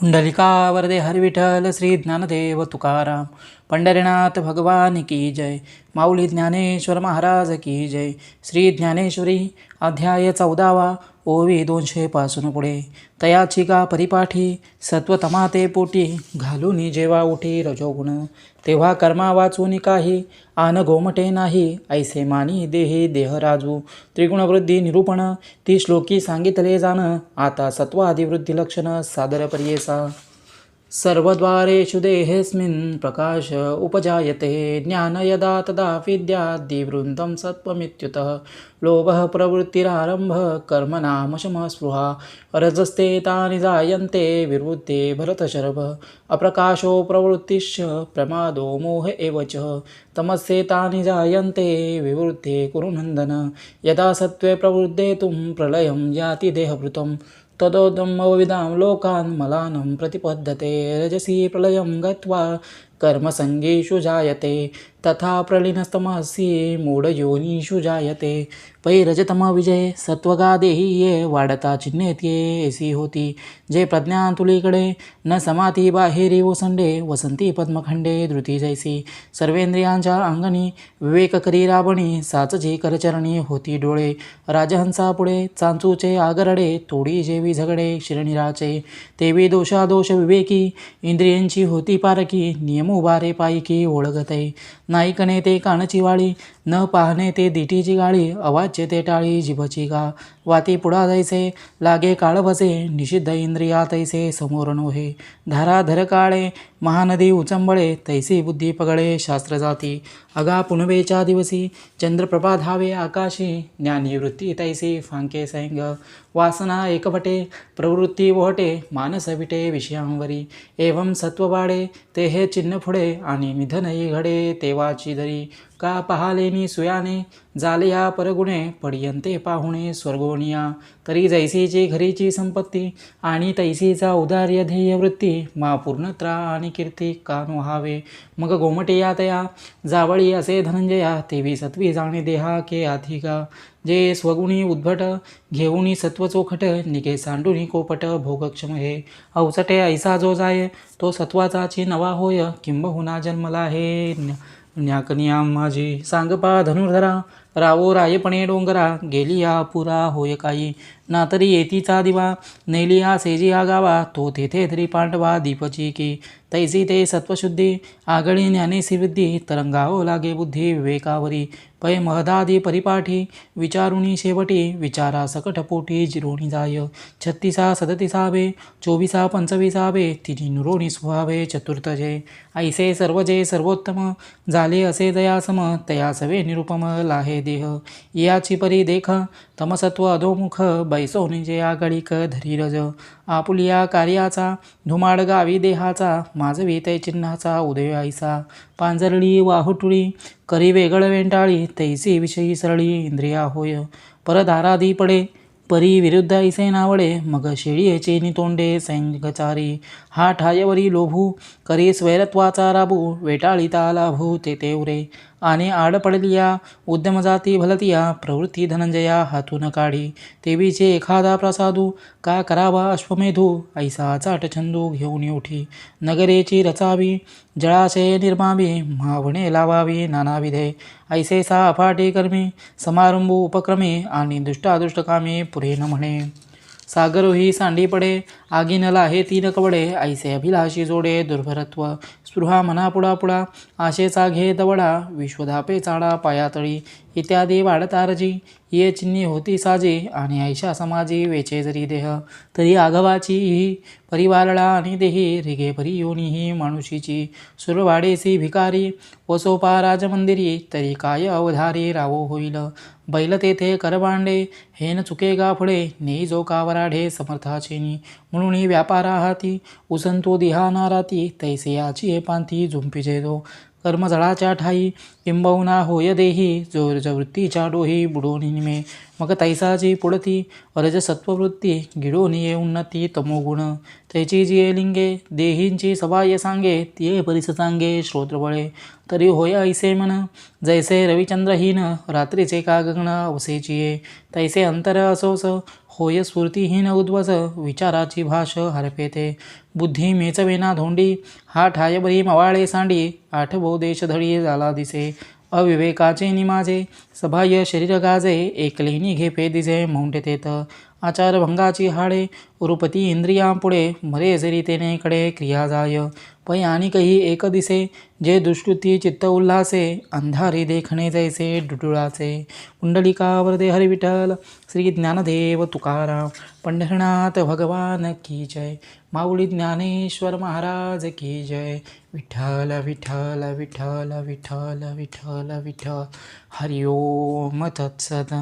पुंडलिका वरदे हरिविठ्ठल श्री ज्ञानदेव तुकाराम पंढरीनाथ भगवान की जय। माऊली ज्ञानेश्वर महाराज की जय। श्री ज्ञानेश्वरी अध्याय 14वा ओवी 200 पासून पुढे। तयाची का परिपाठी सत्वतमा ते पोटी घालून जेव्हा उठी रजोगुण तेव्हा कर्मा वाचून काही आन गोमटे नाही ऐसे मानी देही देह राजू त्रिगुणवृद्धी निरूपण ती श्लोकी सांगितले जाण आता सत्वादिवृद्धी लक्षण सादर पर्येसा। सर्वद्वारेषु देहेऽस्मिन् प्रकाश उपजायते ज्ञान यदा तदा विद्याद्दिवृन्दं सत्त्वमित्युतः लोभः प्रवृत्तिरारम्भ कर्मणामशमस्पृहा रजस्ते तानि जायन्ते विवृद्धे भरतशर्भ अप्रकाशो प्रवृत्तिश्च प्रमादो मोह एव च तमस्येतानि जायन्ते विवृद्धे कुरु नन्दन यदा सत्त्वे प्रवृद्धेतुं प्रलयं याति देहभृतं तदोदमविदां लोकान् मलानं प्रतिपद्यते रजसी प्रलयं गत्वा कर्मसंगेषु जायते तथा प्रलीनस्तमसि मूढयोनिषु जायते पै रजतम विजय सत्वगा देही ये वाढता चिन्हेत्ये ऐसी होती जे प्रज्ञातुलीकडे न समाती बाहेरी ओसंडे वसंती पद्मखंडे धृती जैसी सर्वेंद्रियांच्या अंगणी विवेक करी राबणी साचजी करचरणी होती डोळे राजहंसापुढे चांचूचे आगरडे तोडी जेवी झगडे शिरनिराचे तेवी दोषादोष विवेकी इंद्रियांची होती पारकी नियम उभारे पायकी ओळखते नाईकने ते कानची वाळी न पाहणे ते दिटीची गाळी अवाच्य ते टाळी जिभची गा वाती पुढा जायचे लागे काळ बसे निषिद्ध इंद्रिया तैसे समोर नोहे धाराधर काळे महानदी उचंबळे तैसी बुद्धी पगळे शास्त्र जाती अगा पुनवेच्या दिवसी चंद्रप्रभा धावे आकाशी ज्ञानी वृत्ती तैसी फांके सैंग वासना एकवटे प्रवृत्ती वहटे मानस विटे विषयांवरी एवं सत्ववाडे ते हे चिन्ह पुढे आणि निधनही घडे तेव्हाची दरी का पहालेनी सुयाने जाले या परगुणे पडियंते पाहुणे स्वर्गोनिया तरी जैसीची घरीची संपत्ती आणि तैसीचा उदार्य ध्येय वृत्ती मा पूर्णत्रा आणि कीर्ती का नोहावे मग गोमटे या तया जावळी असे धनंजया तेवी सत्वी जाणे देहा के अधिका जे स्वगुणी उद्भट घेऊनी सत्व चोखट निके सांडुनी कोपट भोगक्षम हे अवचटे ऐसा जो जाय तो सत्वाचाची नवा होय किंबहुना जन्मला हे न्याकनिया माझी सांगपा धनुर्धरा रावो रायपणे डोंगरा गेलिया पुरा होय काही ना तरी येतीचा दिवा नेलिया सेजिया गावा तो तेथे तरी पांडवा दीपची की तैसी ते सत्वशुद्धी आगळी ज्ञानेसी वृद्धी तरंगावो लागे बुद्धी विवेकावरी पै महदादी परिपाठी विचारुणी शेवटी विचारा सकट पोटी जिरोणी जाय 36 37 24 25 तिनी नुरोणी स्वभावे चतुर्थ जे ऐसे सर्व जे सर्वोत्तम झाले असे दयासम तया सवे निरुपम लाहे देह याची परी देख तमसत्व अधोमुख बैसोनी जे आगळीक धरी रज आपुलिया कार्याचा धुमाड गावी देहाचा माझवी तै चिन्हाचा उदय ऐसा पांजरली वाहुटुळी करी वेगळ वेंटाळी तैसी विषयी सरळी इंद्रिया होय परधारादी पडे परी विरुद्ध ऐसे नावडे मग शेळीचे नितोंडे सैंगचारी हा ठायवरी लोभू करी स्वैरत्वाचा राबू वेटाळीता लाभू ते तेवरे आणि आड पडलिया उद्यम जाती भलतिया प्रवृत्ती धनंजया हातून काढी तेवीचे एखादा प्रसादू का करावा अश्वमेधू ऐसा चाट छंदू घेऊन उठी नगरेची रचावी जळाशय निर्मावी म्हावणे लावावी नानाविधे ऐसे सा अफाटे कर्मी समारंभू उपक्रमे आणि दुष्टादुष्टकामे पुरे न म्हणे सागरोही सांडी पडे आगीन लाहे तीन कवडे ऐसे अभिलाषी जोडे दुर्भरत्व स्पृहा मना पुढा पुढा आशेचा घे दवडा विश्वधापे चाडा पायातळी इत्यादी वाढतारजी ये चिन्ही होती साजे आणि ऐशा समाजी वेचे जरी देह तरी आघवाची ही परिवारळा आणि देही रिगे परी योनी माणुशीची सुरवाडेसी भिकारी वसोपा राजमंदिरी तरी काय अवधारी रावो होईल बैल तेथे करबांडे हेन चुके गाफडे नेई जो कावराढे समर्थाचेनी म्हणून व्यापारा हाती उसंतो दिहा नाराती तैसे याची हे पांथी झुंपीचे दो कर्मजळाच्या ठाई किंबहुना होय देही जोरजवृत्तीच्या डोही बुडोनी निमे मग तैसाची पुढती रजसत्ववृत्ती गिडोनी ये उन्नती तमोगुण त्याची जी लिंगे देहींची सवाय सांगे तिये परिस सांगे श्रोत्रबळे तरी होय ऐसे मन जैसे रविचंद्रहीन रात्रीचे का गगन अवसेचिये तैसे अंतर असोस होय स्फूर्तिहीन उद्वस विचाराची भाष हरपेते. बुद्धी मेचवेना धोंडी हा ठाय बरी मवाळे सांडी. आठवो देश धडी झाला दिसे अविवेकाचे निमाजे. सभाय शरीर गाजे एकले निघे पेदिजे मौंटतेत. आचारभंगाची हाडे उरुपती इंद्रियांपुढे मरे जरी तेने कडे क्रिया जाय. पै आणि कही एक दिसे जे दुष्कृती चित्त उल्हासे. अंधारी देखणे जैसे डुडुळाचे. पुंडलिकावर दे हरी विठ्ठल श्री ज्ञानदेव तुकाराम. पंढरनाथ भगवान की जय. माऊली ज्ञानेश्वर महाराज की जय. विठ्ठल विठ्ठल विठ्ठल विठ्ठल विठ्ठल विठ्ठल. हरि ओम तत्सत.